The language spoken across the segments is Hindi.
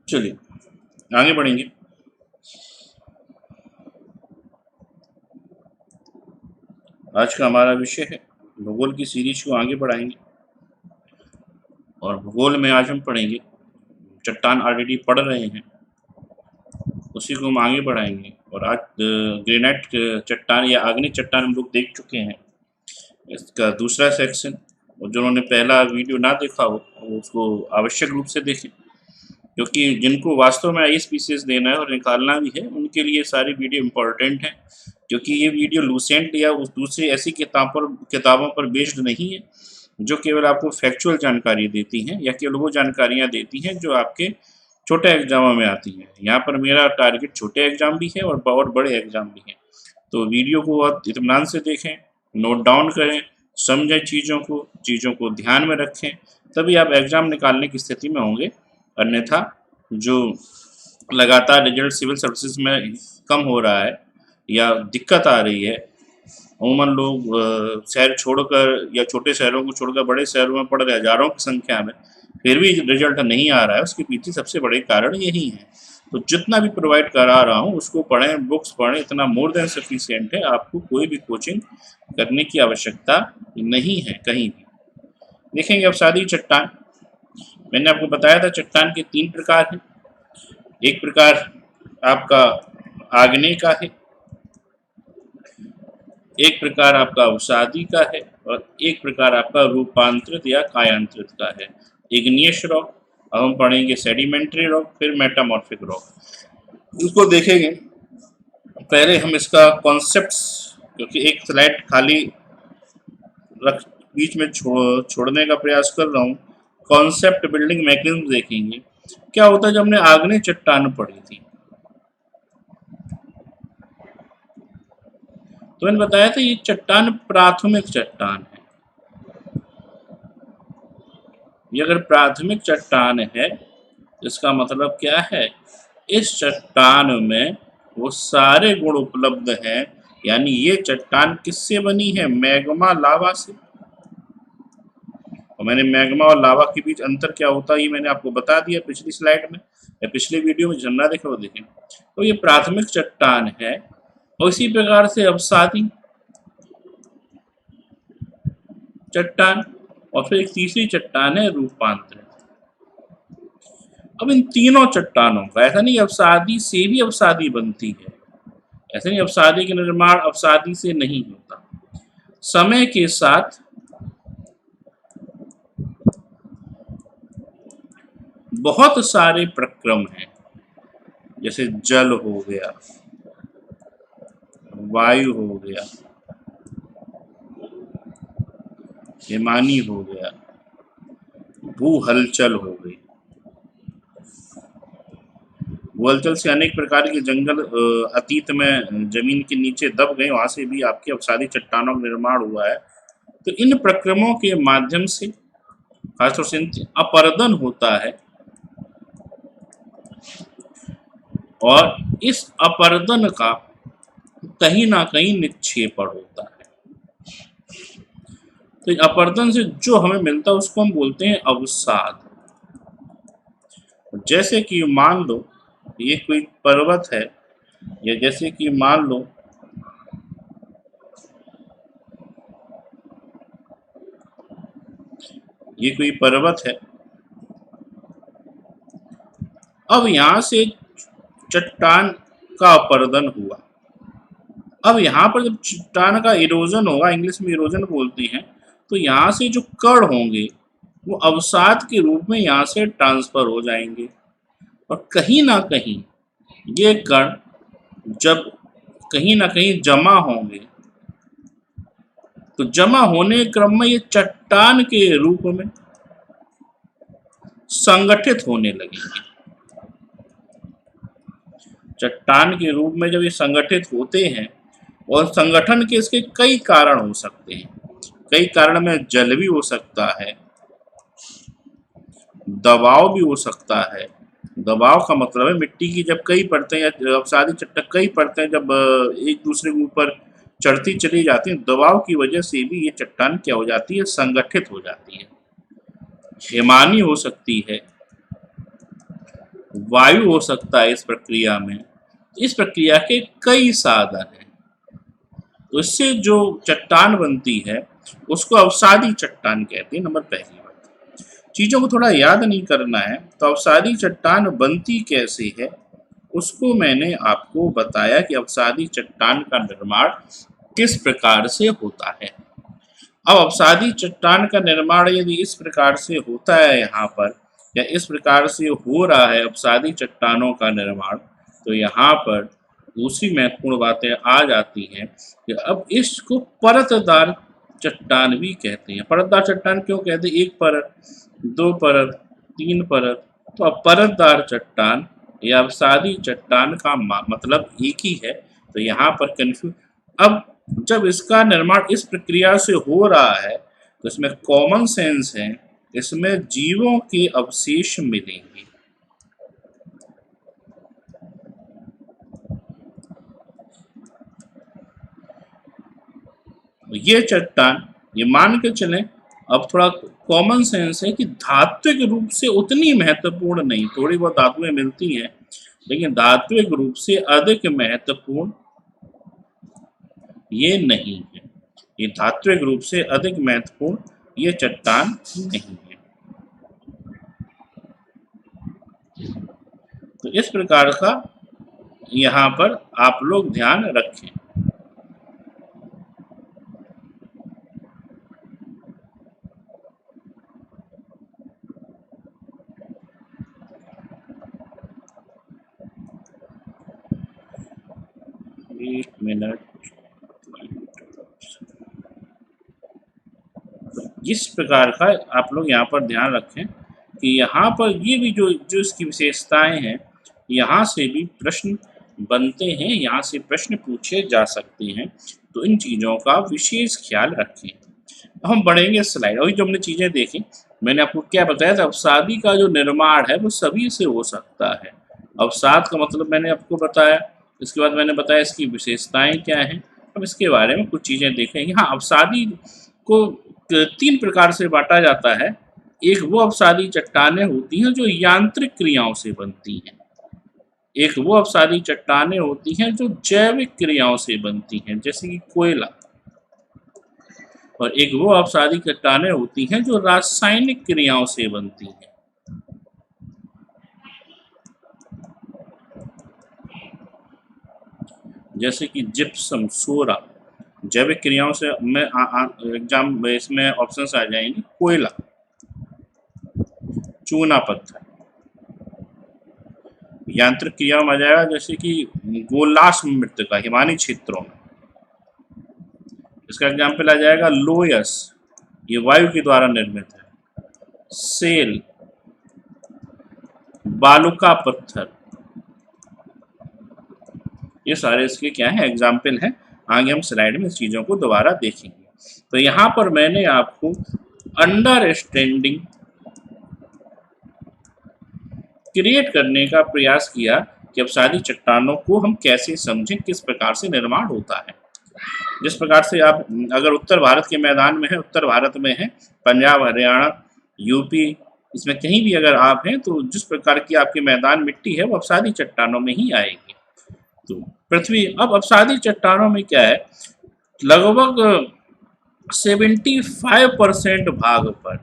चलिए आगे बढ़ेंगे। आज का हमारा विषय है भूगोल की सीरीज को आगे बढ़ाएंगे और भूगोल में आज हम पढ़ेंगे चट्टान। ऑलरेडी पढ़ रहे हैं, उसी को हम आगे बढ़ाएंगे। और आज ग्रेनाइट चट्टान या आग्नेय चट्टान हम लोग देख चुके हैं। इसका दूसरा सेक्शन, और जिन्होंने पहला वीडियो ना देखा हो वो उसको आवश्यक रूप से देखें, क्योंकि जिनको वास्तव में आईएसपीसीएस देना है और निकालना भी है उनके लिए सारी वीडियो इम्पोर्टेंट है। क्योंकि ये वीडियो लूसेंट या उस दूसरी ऐसी किताबों पर बेस्ड नहीं है जो केवल आपको फैक्चुअल जानकारी देती हैं या केवल वो जानकारियाँ देती हैं जो आपके छोटे एग्जामों में आती हैं। यहाँ पर मेरा टारगेट छोटे एग्जाम भी है और बहुत बड़े एग्जाम भी हैं। तो वीडियो को आप इत्मीनान से देखें, नोट डाउन करें, समझें चीज़ों को ध्यान में रखें, तभी आप एग्ज़ाम निकालने की स्थिति में होंगे। अन्यथा जो लगातार रिजल्ट सिविल सर्विसेज में कम हो रहा है या दिक्कत आ रही है, अमूमन लोग शहर छोड़कर या छोटे शहरों को छोड़कर बड़े शहरों में पढ़ रहे हज़ारों की संख्या में, फिर भी रिजल्ट नहीं आ रहा है, उसके पीछे सबसे बड़े कारण यही है। तो जितना भी प्रोवाइड करा रहा हूँ उसको पढ़ें, बुक्स पढ़ें, इतना मोर देन सफिशिएंट है। आपको कोई भी कोचिंग करने की आवश्यकता नहीं है कहीं भी। देखेंगे अब सादी चट्टान। मैंने आपको बताया था चट्टान के 3 प्रकार हैं। एक प्रकार आपका आग्नेय का है, एक प्रकार आपका अवसादी का है और एक प्रकार आपका रूपांतरित या कायांतरित का है। इग्नियस रॉक, अब हम पढ़ेंगे सेडिमेंट्री रॉक, फिर मेटामॉर्फिक रॉक। इसको देखेंगे। पहले हम इसका कॉन्सेप्ट्स, क्योंकि एक स्लाइड खाली रख बीच में छोड़ने का प्रयास कर रहा हूँ। कॉन्सेप्ट बिल्डिंग मैकेनिज्म देखेंगे। क्या होता है जब हमने आग्नेय चट्टान पढ़ी थी तो मैंने बताया था ये चट्टान प्राथमिक चट्टान है। ये अगर प्राथमिक चट्टान है इसका मतलब क्या है, इस चट्टान में वो सारे गुण उपलब्ध हैं। यानी ये चट्टान किससे बनी है, मैग्मा लावा से। और मैंने मैग्मा और लावा के बीच अंतर क्या होता है ये मैंने आपको बता दिया पिछली स्लाइड में या पिछले वीडियो में, जमना देखा वो देखें। तो ये प्राथमिक चट्टान है। और इसी प्रकार से अवसादी चट्टान, और फिर एक तीसरी चट्टान है रूपांतरित। अब इन तीनों चट्टानों का ऐसा नहीं अवसादी से भी अवसादी बनती है, ऐसा नहीं अवसादी का निर्माण अवसादी से नहीं होता। समय के साथ बहुत सारे प्रक्रम हैं, जैसे जल हो गया, वायु हो गया, हिमानी हो गया, भू हलचल हो गई। भू हलचल से अनेक प्रकार के जंगल अतीत में जमीन के नीचे दब गए, वहां से भी आपके अवसादी चट्टानों का निर्माण हुआ है। तो इन प्रक्रमों के माध्यम से खासतौर से अपरदन होता है और इस अपरदन का कहीं ना कहीं निक्षेपण होता है। तो अपरदन से जो हमें मिलता है उसको हम बोलते हैं अवसाद। जैसे कि मान लो ये कोई पर्वत है, या जैसे कि मान लो ये कोई पर्वत है। अब यहां से चट्टान का अपरदन हुआ। अब यहाँ पर जब चट्टान का इरोजन होगा, इंग्लिश में इरोजन बोलते हैं, तो यहाँ से जो कण होंगे वो अवसाद के रूप में यहाँ से ट्रांसफर हो जाएंगे। और कहीं ना कहीं ये कण जब कहीं ना कहीं जमा होंगे तो जमा होने के क्रम में ये चट्टान के रूप में संगठित होने लगेंगे। चट्टान के रूप में जब ये संगठित होते हैं, और संगठन के इसके कई कारण हो सकते हैं। कई कारण में जल भी हो सकता है, दबाव भी हो सकता है। दबाव का मतलब है मिट्टी की जब कई परतें या अवसादी चट्टान कई परतें जब एक दूसरे के ऊपर चढ़ती चली जाती हैं, दबाव की वजह से भी ये चट्टान क्या हो जाती है, संगठित हो जाती है। हिमानी हो सकती है, वायु हो सकता है इस प्रक्रिया में। इस प्रक्रिया के कई साधन हैं। तो इससे जो चट्टान बनती है उसको अवसादी चट्टान कहते हैं। नंबर पहली बात, चीजों को थोड़ा याद नहीं करना है। तो अवसादी चट्टान बनती कैसे है उसको मैंने आपको बताया कि अवसादी चट्टान का निर्माण किस प्रकार से होता है। अब अवसादी चट्टान का निर्माण यदि इस प्रकार से होता है यहाँ पर, या इस प्रकार से हो रहा है अवसादी चट्टानों का निर्माण, तो यहाँ पर दूसरी महत्वपूर्ण बातें आ जाती हैं कि अब इसको परतदार चट्टान भी कहते हैं। परतदार चट्टान क्यों कहते हैं? एक परत, दो परत, तीन परत। तो अब परतदार चट्टान या अवसादी चट्टान का मतलब एक ही है। तो यहाँ पर कंफ्यूज। अब जब इसका निर्माण इस प्रक्रिया से हो रहा है तो इसमें कॉमन सेंस है, इसमें जीवों के अवशेष मिलेंगे। ये चट्टान, ये मान के चलें, अब थोड़ा कॉमन सेंस है कि धात्विक रूप से उतनी महत्वपूर्ण नहीं, थोड़ी बहुत धातुएं मिलती हैं लेकिन धात्विक रूप से अधिक महत्वपूर्ण ये नहीं है। ये धात्विक रूप से अधिक महत्वपूर्ण ये चट्टान नहीं है। तो इस प्रकार का यहाँ पर आप लोग ध्यान रखें। एक मिनट, इस प्रकार का आप लोग यहाँ पर ध्यान रखें कि यहाँ पर ये भी जो जो इसकी विशेषताएं हैं, यहाँ से भी प्रश्न बनते हैं, यहाँ से प्रश्न पूछे जा सकते हैं। तो इन चीज़ों का विशेष ख्याल रखें। हम बढ़ेंगे स्लाइड। अभी जो हमने चीज़ें देखी, मैंने आपको क्या बताया था, अवसादी का जो निर्माण है वो सभी से हो सकता है। अवसाद का मतलब मैंने आपको बताया, इसके बाद मैंने बताया इसकी विशेषताएं क्या हैं। अब इसके बारे में कुछ चीज़ें देखेंगे। हाँ, अवसादी को तीन प्रकार से बांटा जाता है। एक वो अवसादी चट्टानें होती हैं जो यांत्रिक क्रियाओं से बनती हैं, एक वो अवसादी चट्टानें होती हैं जो जैविक क्रियाओं से बनती हैं जैसे कि कोयला, और एक वो अवसादी चट्टानें होती हैं जो रासायनिक क्रियाओं से बनती हैं। जैसे कि जिप्सम, सोरा, जैविक क्रियाओं से में एग्जाम इसमें ऑप्शंस आ जाएंगे। कोयला, चूना पत्थर। यांत्रिक क्रियाओं में आ जाएगा जैसे कि गोलाश्म मृत्तिका हिमानी क्षेत्रों में, इसका एग्जाम्पल आ जाएगा लोयस, ये वायु के द्वारा निर्मित है। सेल, बालुका पत्थर, ये सारे इसके क्या है, एग्जाम्पल हैं। आगे हम स्लाइड में इस चीज़ों को दोबारा देखेंगे। तो यहाँ पर मैंने आपको अंडरस्टैंडिंग क्रिएट करने का प्रयास किया कि अवसादी चट्टानों को हम कैसे समझें, किस प्रकार से निर्माण होता है। जिस प्रकार से आप अगर उत्तर भारत के मैदान में है, उत्तर भारत में है, पंजाब, हरियाणा, यूपी, इसमें कहीं भी अगर आप हैं तो जिस प्रकार की आपके मैदान मिट्टी है वो अवसादी चट्टानों में ही आएगी। तो पृथ्वी, अब अवसादी चट्टानों में क्या है, लगभग 75% भाग पर,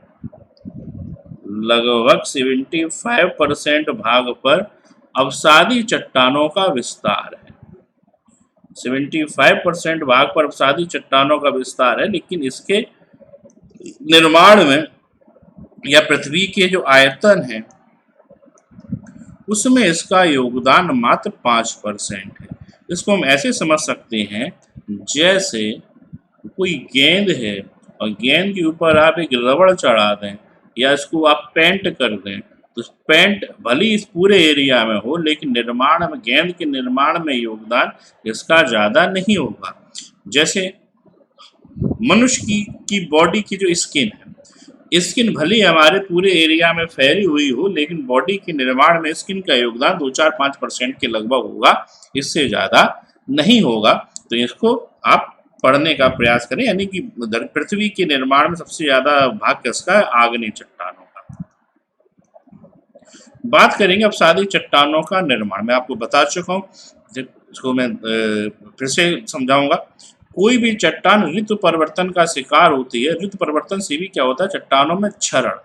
लगभग 75% भाग पर अवसादी चट्टानों का विस्तार है। 75% भाग पर अवसादी चट्टानों का विस्तार है, लेकिन इसके निर्माण में या पृथ्वी के जो आयतन है उसमें इसका योगदान मात्र 5% है। इसको हम ऐसे समझ सकते हैं जैसे कोई गेंद है और गेंद के ऊपर आप एक रबड़ चढ़ा दें या इसको आप पेंट कर दें, तो पेंट भले इस पूरे एरिया में हो लेकिन निर्माण में, गेंद के निर्माण में योगदान इसका ज़्यादा नहीं होगा। जैसे मनुष्य की बॉडी की जो स्किन है, स्किन भले हमारे पूरे एरिया में फैली हुई हो लेकिन बॉडी के निर्माण में स्किन का योगदान 2-4-5% के लगभग होगा, इससे ज़्यादा नहीं होगा। तो इसको आप पढ़ने का प्रयास करें, यानी कि पृथ्वी के निर्माण में सबसे ज़्यादा भाग किसका है, आग्नेय चट्टानों का। बात करेंगे अवसादी चट्टानों का निर्माण। मैं आपको बता चुका हूँ, इसको मैं फिर से समझाऊंगा। कोई भी चट्टान ऋतु परिवर्तन का शिकार होती है। ऋतु परिवर्तन से भी क्या होता है, चट्टानों में क्षरण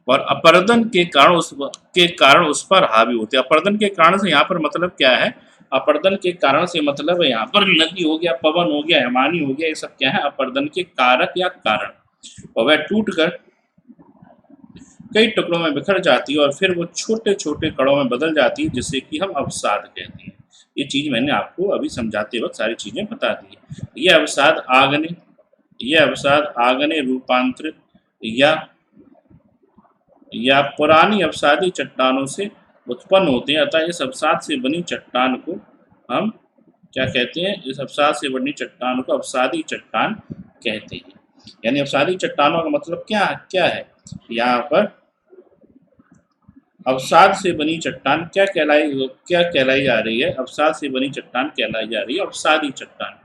और अपरदन के कारण उस पर हावी होते हैं। अपरदन के कारण से यहाँ पर मतलब क्या है, अपरदन के कारण से मतलब है यहाँ पर नदी हो गया, पवन हो गया, हिमानी हो गया, ये सब क्या है, अपरदन के कारक या कारण, और वह टूट कर कई टुकड़ों में बिखर जाती है और फिर वो छोटे छोटे कणों में बदल जाती है, जिसे कि हम अवसाद कहते हैं। ये चीज मैंने आपको अभी समझाते वक्त सारी चीजें बता दी है। ये अवसाद आग्नेय रूपांतरित या पुरानी अवसादी चट्टानों से उत्पन्न होते हैं। अतः इस अवसाद से बनी चट्टान को हम क्या कहते हैं, इस अवसाद से बनी चट्टान को अवसादी चट्टान कहते हैं। यानी अवसादी चट्टानों का मतलब क्या क्या है, यहाँ पर अवसाद से बनी चट्टान क्या कहलाई जा रही है, अवसाद से बनी चट्टान कहलाई जा रही है अवसादी चट्टान।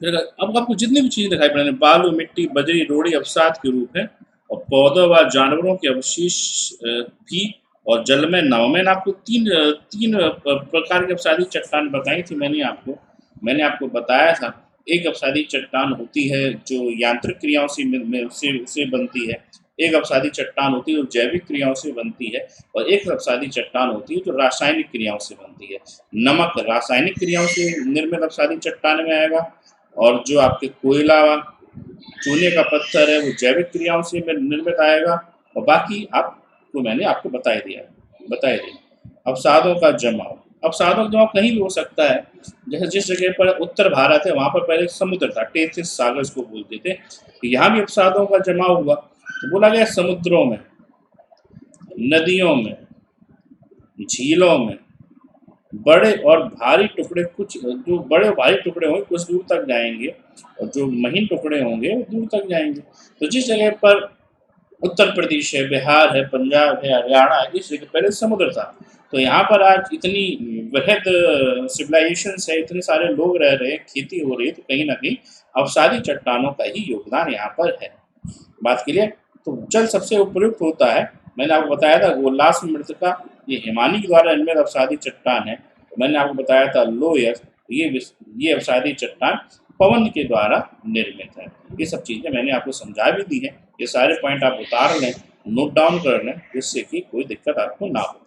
फिर अब आपको जितनी भी चीजें दिखाई पड़े, बालू, मिट्टी, बजरी, रोड़ी अवसाद के रूप है, और पौधों व जानवरों के अवशेष भी, और जल में नाव। मैंने आपको तीन प्रकार की अवसादी चट्टान बताई थी। मैंने आपको बताया था, एक अवसादी चट्टान होती है जो यांत्रिक क्रियाओं से बनती है, एक अवसादी चट्टान होती है जो जैविक क्रियाओं से बनती है, और एक अवसादी चट्टान होती है जो रासायनिक क्रियाओं से बनती है। नमक रासायनिक क्रियाओं से निर्मित अवसादी चट्टान में आएगा, और जो आपके कोयला, चूने का पत्थर है, वो जैविक क्रियाओं से निर्मित आएगा, और बाकी आपको मैंने आपको बता दिया। अवसादों का जमाव, अवसादों का जमाव कहीं भी हो सकता है। जैसे जिस जगह पर उत्तर भारत है वहां पर पहले समुद्र था, टेथिस सागर इसको बोलते थे, यहाँ भी अवसादों का जमाव हुआ। तो बोला गया समुद्रों में, नदियों में, झीलों में बड़े और भारी टुकड़े, कुछ जो बड़े और भारी टुकड़े होंगे कुछ दूर तक जाएंगे, और जो महीन टुकड़े होंगे वो दूर तक जाएंगे। तो जिस जगह पर उत्तर प्रदेश है, बिहार है, पंजाब है, हरियाणा है, इस जगह पहले समुद्र था। तो यहाँ पर आज इतनी वृहद सिविलाइजेशन है, इतने सारे लोग रह रहे हैं, खेती हो रही है, तो कहीं ना कहीं अवसादी चट्टानों का ही योगदान यहाँ पर है। बात क्लियर। तो जल सबसे उपयुक्त होता है, मैंने आपको बताया था गोलास मृतिका, ये हिमानी के द्वारा निर्मित अवसादी चट्टान है। तो मैंने आपको बताया था लोयस, ये अवसादी चट्टान पवन के द्वारा निर्मित है। ये सब चीजें मैंने आपको समझा भी दी है। ये सारे पॉइंट आप उतार लें, नोट डाउन कर लें, जिससे कि कोई दिक्कत आपको ना हो।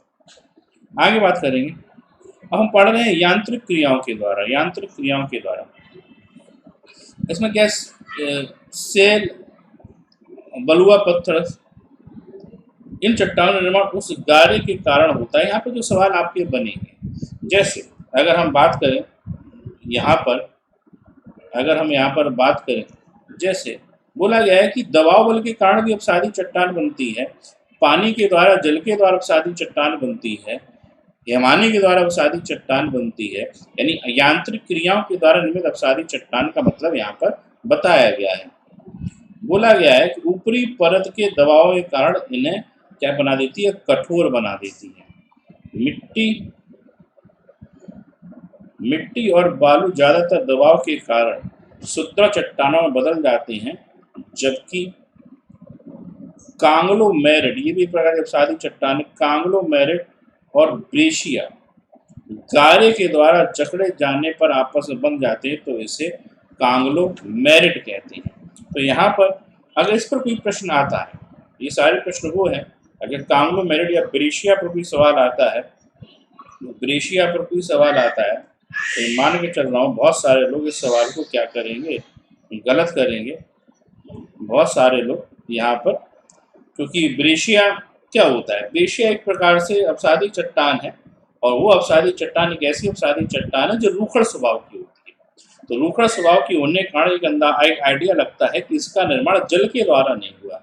आगे बात करेंगे। अब हम पढ़ रहे हैं यांत्रिक क्रियाओं के द्वारा। इसमें क्या, सेल, बलुआ पत्थर, इन चट्टानों का निर्माण उस गारे के कारण होता है। यहाँ पर जो सवाल आपके बनेंगे, जैसे अगर हम बात करें यहाँ पर बात करें, जैसे बोला गया है कि दबाव बल के कारण भी अवसादी चट्टान बनती है, पानी के द्वारा, जल के द्वारा अवसादी चट्टान बनती है, हिमानी के द्वारा अवसादी चट्टान बनती है। यानी यांत्रिक क्रियाओं के द्वारा निर्मित अवसादी चट्टान का मतलब यहाँ पर बताया गया है। बोला गया है कि ऊपरी परत के दबाव के कारण इन्हें क्या बना देती है, कठोर बना देती है। मिट्टी और बालू ज्यादातर दबाव के कारण सुद्रा चट्टानों में बदल जाते हैं, जबकि कांग्लोमेरेट, ये भी प्रकार की अवसादी चट्टान, कांग्लोमेरेट और ब्रेशिया गारे के द्वारा जकड़े जाने पर आपस में बन जाते हैं, तो इसे कांग्लोमेरेट कहते हैं। तो यहाँ पर अगर इस पर कोई प्रश्न आता है, ये सारे प्रश्न वो है, अगर कांग्लोमेरेट या ब्रेशिया पर कोई सवाल आता है, तो मान के चल रहा हूँ बहुत सारे लोग इस सवाल को क्या करेंगे, गलत करेंगे। बहुत सारे लोग यहाँ पर, क्योंकि ब्रेशिया क्या होता है, ब्रेशिया एक प्रकार से अवसादी चट्टान है, और वो अवसादी चट्टान एक ऐसी अवसादी चट्टान है जो रूखड़ स्वभाव की होती है। तो रूखड़ स्वभाव की होने के कारण एक आइडिया लगता है कि इसका निर्माण जल के द्वारा नहीं हुआ,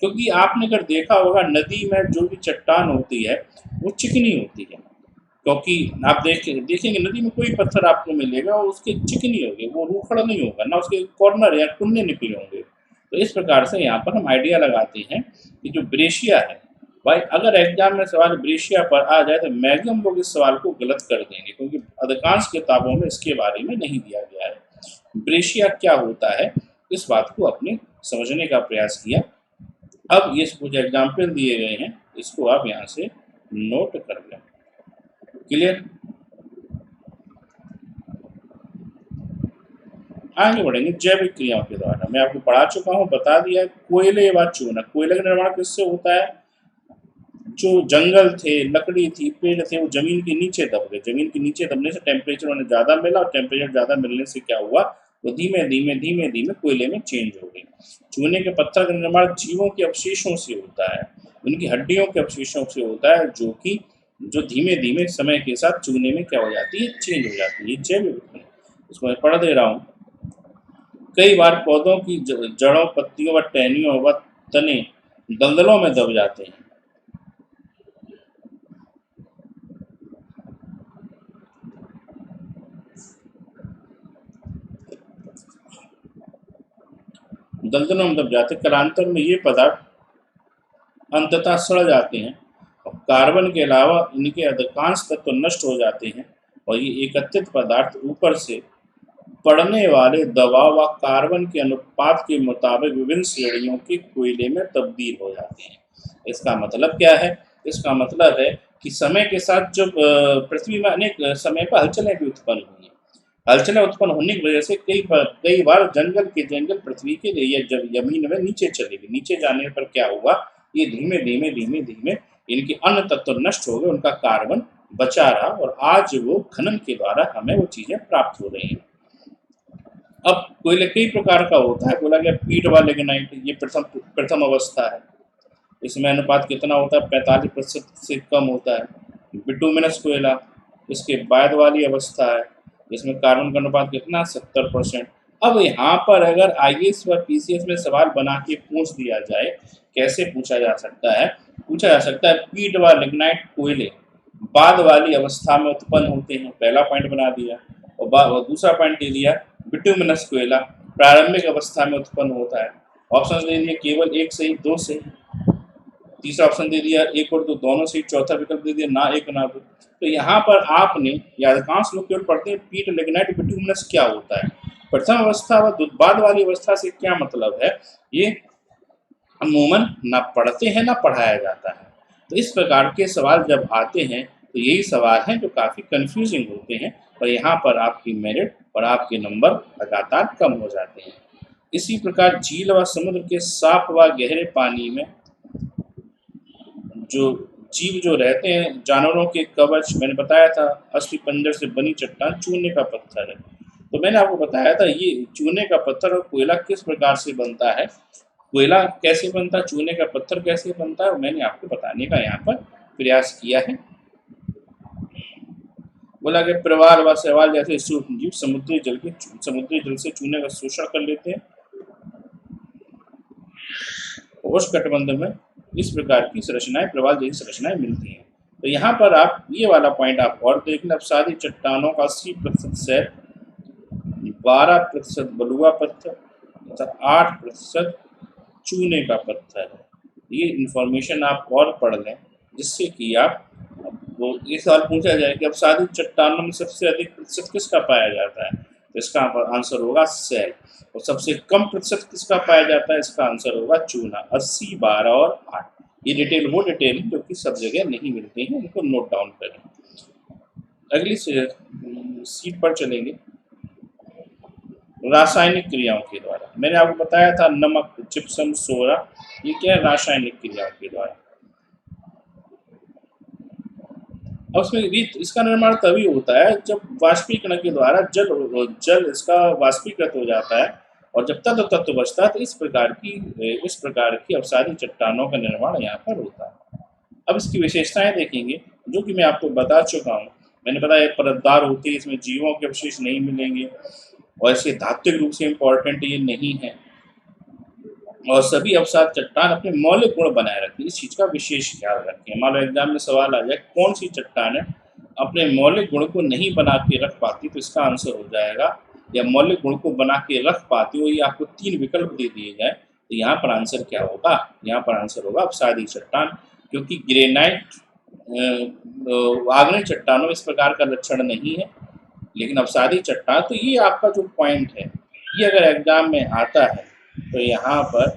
क्योंकि आपने अगर देखा होगा नदी में जो भी चट्टान होती है वो चिकनी होती है, क्योंकि आप देखेंगे नदी में कोई पत्थर आपको मिलेगा और उसके चिकनी होगी, वो रूखड़ नहीं होगा, ना उसके कॉर्नर या टुन्ने निकले होंगे। तो इस प्रकार से यहाँ पर हम आइडिया लगाते हैं कि जो ब्रेशिया है, भाई अगर एग्जाम में सवाल ब्रेशिया पर आ जाए तो मैक्सिमम लोग इस सवाल को गलत कर देंगे, क्योंकि अधिकांश किताबों में इसके बारे में नहीं दिया गया है। ब्रेशिया क्या होता है, इस बात को अपने समझने का प्रयास किया। अब ये कुछ एग्जाम्पल दिए गए हैं, इसको आप यहाँ से नोट कर लें। क्लियर? आगे बढ़ेंगे जैविक क्रियाओं के द्वारा। मैं आपको पढ़ा चुका हूँ, बता दिया। कोयले व चूना, कोयले का निर्माण किससे होता है? जो जंगल थे, लकड़ी थी, पेड़ थे, वो जमीन के नीचे दब गए। जमीन के नीचे दबने से टेम्परेचर उन्हें ज़्यादा मिला, और टेम्परेचर ज़्यादा मिलने से क्या हुआ? वो धीमे धीमे धीमे धीमे कोयले में चेंज हो गई। चूने के पत्थर का निर्माण जीवों के अवशेषों से होता है, उनकी हड्डियों के अवशेषों से होता है, जो धीमे धीमे समय के साथ चूने में क्या हो जाती है? चेंज हो जाती है। जैविक उत्पन्न, इसको मैं पढ़ दे रहा हूँ। कई बार पौधों की जड़ों, पत्तियों व टहनियों व तने दलदलों में दब जाते हैं। दलदलों में दब जाते, कालांतर में ये पदार्थ अंततः सड़ जाते हैं, और कार्बन के अलावा इनके अधिकांश तत्व नष्ट हो जाते हैं, और ये एकत्रित पदार्थ ऊपर से पड़ने वाले दबाव व कार्बन के अनुपात के मुताबिक विभिन्न श्रेणियों के कोयले में तब्दील हो जाते हैं। इसका मतलब क्या है? इसका मतलब है कि समय के साथ जब पृथ्वी में अनेक समय पर हलचलें भी उत्पन्न हुई हैं। हलचलें उत्पन्न होने की वजह से कई बार जंगल पृथ्वी के लिए जब जमीन में नीचे चले गए। नीचे जाने पर क्या हुआ? ये धीमे धीमे धीमे धीमे इनके अन्य तत्व नष्ट हो गए, उनका कार्बन बचा रहा, और आज वो खनन के द्वारा हमें वो चीजें प्राप्त हो रही हैं। अब कोयले कई प्रकार का होता है। बोला गया पीट व लिग्नाइट, ये प्रथम अवस्था है। इसमें अनुपात कितना होता है? 45% से कम होता है। बिटुमिनस कोयला इसके बाद वाली अवस्था है, इसमें कार्बन का अनुपात कितना? 70%। अब यहाँ पर अगर IAS व PCS में सवाल बना के पूछ दिया जाए, कैसे पूछा जा सकता है? पूछा जा सकता है पीट व लिग्नाइट कोयले बाद वाली अवस्था में उत्पन्न होते हैं, पहला पॉइंट बना दिया। और दूसरा पॉइंट दे दिया बिटुमिनस कोयला प्रारंभिक अवस्था में उत्पन्न होता है। ऑप्शन दे दिए केवल एक सही, दो सही। तीसरा ऑप्शन दे दिया एक और दो, दोनों सही। चौथा विकल्प दे दिया ना एक ना दो। तो यहाँ पर आपने, या अधिकांश लोग केवल पढ़ते हैं पीट लिग्नाइट बिटुमिनस क्या होता है, प्रथम अवस्था व बाद वाली अवस्था से क्या मतलब है, ये अमूमन ना पढ़ते हैं ना पढ़ाया जाता है। तो इस प्रकार के सवाल जब आते हैं तो यही सवाल हैं जो काफ़ी कंफ्यूजिंग होते हैं, और यहाँ पर आपकी मेरिट और आपके नंबर लगातार कम हो जाते हैं। इसी प्रकार झील व समुद्र के साफ व गहरे पानी में जो जीव जो रहते हैं, जानवरों के कवच, मैंने बताया था अस्थि पंजर से बनी चट्टान चूने का पत्थर है। तो मैंने आपको बताया था ये चूने का पत्थर और कोयला किस प्रकार से बनता है, कोयला कैसे बनता है, चूने का पत्थर कैसे बनता है, मैंने आपको बताने का यहाँ पर प्रयास किया है। बोला कि प्रवाल व शैवाल जैसे सूक्ष्म जीव समुद्री जल से चूने का शोषण कर लेते हैं। उष्णकटिबंध में इस प्रकार की संरचनाएं, प्रवाल जैसी संरचनाएं मिलती हैं। तो यहाँ पर आप ये वाला पॉइंट आप और देख लें। अपसादी चट्टानों का 80% सैल, 12% बलुआ पत्थर तथा 8% चूने का पत्थर है। ये इंफॉर्मेशन आप और पढ़ लें, जिससे कि आप वो ये सवाल पूछा जाए कि अपसादी चट्टानों में सबसे अधिक प्रतिशत किसका पाया जाता है, तो इसका आंसर होगा सैल। और सबसे कम प्रतिशत किसका पाया जाता है, इसका आंसर होगा चूना। 80, 12 और 8। ये डिटेल वो डिटेल है जो कि सब जगह नहीं मिलती हैं, उनको नोट डाउन करें। अगली सीट पर चलेंगे रासायनिक क्रियाओं के द्वारा। मैंने आपको बताया था नमक, जिप्सम, सोरा, ये क्या है? रासायनिक क्रियाओं के द्वारा। अब उसमें इसका निर्माण तभी होता है जब वाष्पीकरण के द्वारा जल इसका वाष्पीकृत हो जाता है, और जब तत्व बचता है तो इस प्रकार की अवसादी चट्टानों का निर्माण यहाँ पर होता है। अब इसकी विशेषताएं देखेंगे, जो कि मैं आपको बता चुका हूँ। मैंने बताया परतदार होती है, इसमें जीवों के अवशेष नहीं मिलेंगे, और इसके धात्विक रूप से इम्पोर्टेंट ये नहीं है, और सभी अवसाद चट्टान अपने मौलिक गुण बनाए रखती है। इस चीज़ का विशेष ख्याल रखें। मान लो एग्जाम में सवाल आ जाए कौन सी चट्टान है अपने मौलिक गुण को नहीं बना के रख पाती, तो इसका आंसर हो जाएगा, या मौलिक गुण को बना के रख पाती हो, ये आपको 3 विकल्प दे दिए जाए, तो यहाँ पर आंसर क्या होगा? यहाँ पर आंसर होगा अवसादी चट्टान, क्योंकि ग्रेनाइट आग्नेय चट्टानों में इस प्रकार का लक्षण नहीं है, लेकिन अवसादी चट्टान, तो ये आपका जो पॉइंट है, ये अगर एग्जाम में आता है तो यहाँ पर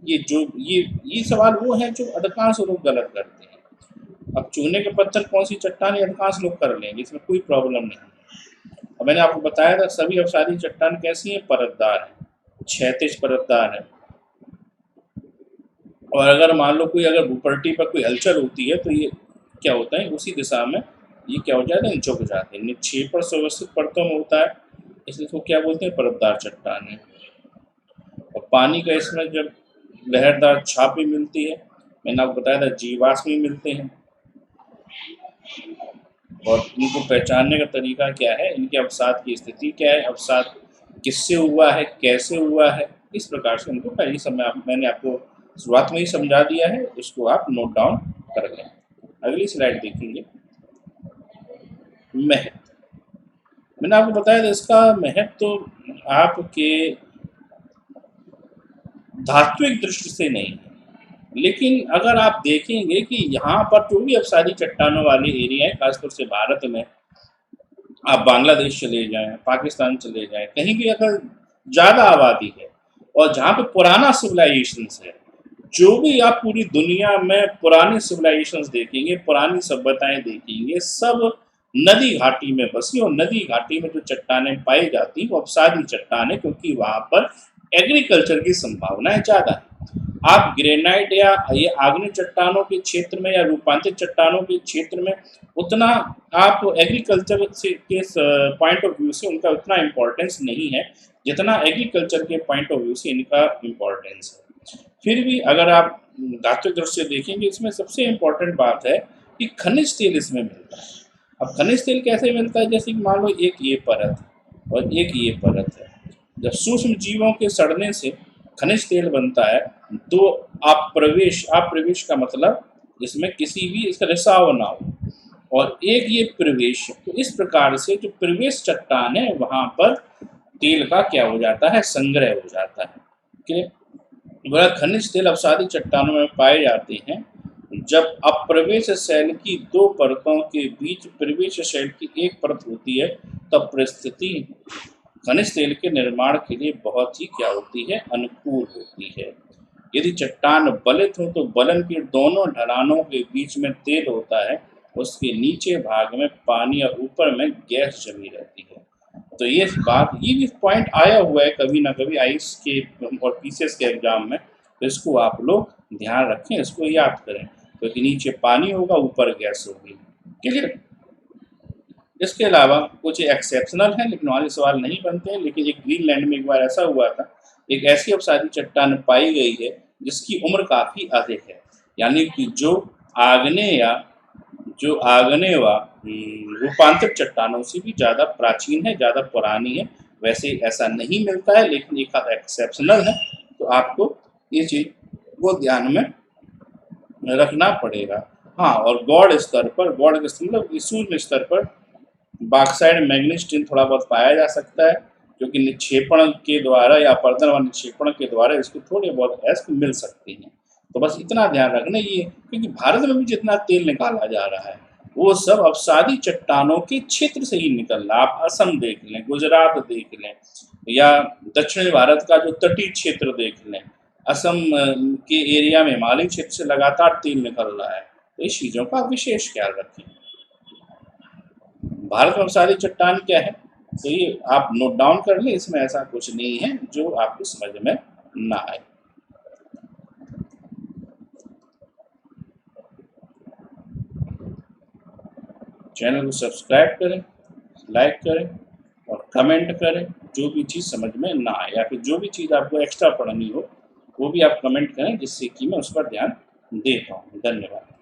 ये सवाल वो है जो अधिकांश लोग गलत करते हैं। अब चूने के पत्थर कौन सी चट्टान, अधिकांश लोग कर लेंगे, इसमें कोई प्रॉब्लम नहीं है। और मैंने आपको बताया था सभी अवसादी चट्टान कैसी हैं, परतदार है, क्षैतिज परतदार है। और अगर मान लो कोई अगर भूपट्टी पर कोई हलचल होती है तो ये क्या होता है, उसी दिशा में ये क्या हो जाता है, झुक जाते हैं। निक्षेपण सुव्यवस्थित परतों में होता है, इसलिए इसको क्या बोलते हैं, परतदार चट्टान है। और पानी का इसमें जब लहरदार छाप भी मिलती है, मैंने आपको बताया था जीवाश्म भी मिलते हैं। और इनको पहचानने का तरीका क्या है, इनके अवसाद की स्थिति क्या है, अवसाद किससे हुआ है, कैसे हुआ है, इस प्रकार से उनको पहले समय मैंने आपको शुरुआत में ही समझा दिया है, इसको आप नोट डाउन कर लें। अगली स्लाइड देखेंगे। महत्व, मैंने आपको बताया था इसका महत्व तो आपके धात्विक दृष्टि से नहीं है, लेकिन अगर आप देखेंगे कि यहाँ पर जो भी अवसादी चट्टानों वाले एरिया है, खासतौर से भारत में, आप बांग्लादेश चले जाएं, पाकिस्तान चले जाएं, कहीं भी अगर ज़्यादा आबादी है और जहाँ पे पुराना सिविलाइजेशन है, जो भी आप पूरी दुनिया में पुरानी सिविलाइजेशन देखेंगे, पुरानी सभ्यताएं देखेंगे, सब नदी घाटी में बसी, और नदी घाटी में जो चट्टानें पाई जाती वो अवसादी चट्टानें, क्योंकि वहाँ पर एग्रीकल्चर की संभावनाएं ज़्यादा है। आप ग्रेनाइट या ये आग्नेय चट्टानों के क्षेत्र में या रूपांतरित चट्टानों के क्षेत्र में उतना आप एग्रीकल्चर से के पॉइंट ऑफ व्यू से उनका उतना इम्पोर्टेंस नहीं है जितना एग्रीकल्चर के पॉइंट ऑफ व्यू से इनका इम्पोर्टेंस है। फिर भी अगर आप धात्विक दृष्टि से देखेंगे, इसमें सबसे इम्पोर्टेंट बात है कि खनिज तेल इसमें मिलता है। अब खनिज तेल कैसे मिलता है, जैसे कि मान लो एक ये परत और एक ये परत है, जब सूक्ष्म जीवों के सड़ने से खनिज तेल बनता है तो आप प्रवेश का मतलब इसमें किसी भी इसका रिसाव ना हो, और एक ये प्रवेश, तो इस प्रकार से जो प्रवेश चट्टान है वहां पर तेल का क्या हो जाता है, संग्रह हो जाता है। ठीक, वह खनिज तेल अवसादी चट्टानों में पाए जाते हैं जब अप्रवेश शैल की दो परतों के बीच प्रवेश शैल की एक परत होती है, तब परिस्थिति खनिज तेल के निर्माण के लिए बहुत ही क्या होती है, अनुकूल होती है। यदि चट्टान बलित हो तो बलन के दोनों ढलानों के बीच में तेल होता है, उसके नीचे भाग में पानी और ऊपर में गैस जमी रहती है। तो ये भी पॉइंट आया हुआ है कभी ना कभी आइस के और पीसीएस के एग्जाम में, तो इसको आप लोग ध्यान रखें, इसको याद करें, क्योंकि नीचे पानी होगा, ऊपर गैस होगी। क्लियर। इसके अलावा कुछ एक्सेप्शनल है लेकिन वाले सवाल नहीं बनते हैं, लेकिन एक ग्रीनलैंड में एक बार ऐसा हुआ था, एक ऐसी अवसादी चट्टान पाई गई है जिसकी उम्र काफ़ी अधिक है, यानी कि जो आग्नेय व रूपांतरित चट्टानों से भी ज़्यादा प्राचीन है, ज़्यादा पुरानी है। वैसे ऐसा नहीं मिलता है, लेकिन एक एक्सेप्शनल है, तो आपको ये चीज़ वो ध्यान में रखना पड़ेगा। हाँ, और गौड़ स्तर पर, गौड़ के मतलब शून्य स्तर पर बॉक्साइट मैग्नीज टिन थोड़ा बहुत पाया जा सकता है, क्योंकि निक्षेपण के द्वारा या अपरदन व निक्षेपण के द्वारा इसको थोड़े बहुत एस्क मिल सकते हैं। तो बस इतना ध्यान रखना ये, क्योंकि भारत में भी जितना तेल निकाला जा रहा है वो सब अवसादी चट्टानों के क्षेत्र से ही निकल रहा है। आप असम देख लें, गुजरात देख लें, या दक्षिणी भारत का जो तटीय क्षेत्र देख लें, असम के एरिया में हिमालयी क्षेत्र से लगातार तेल निकल रहा है। तो इस चीज़ों का विशेष ख्याल रखें। भारत में अवसादी चट्टान क्या है, तो ये आप नोट डाउन कर लें, इसमें ऐसा कुछ नहीं है जो आपको समझ में ना आए। चैनल को सब्सक्राइब करें, लाइक करें और कमेंट करें, जो भी चीज़ समझ में ना आए या फिर जो भी चीज़ आपको एक्स्ट्रा पढ़नी हो वो भी आप कमेंट करें, जिससे कि मैं उस पर ध्यान दे पाऊँ। धन्यवाद।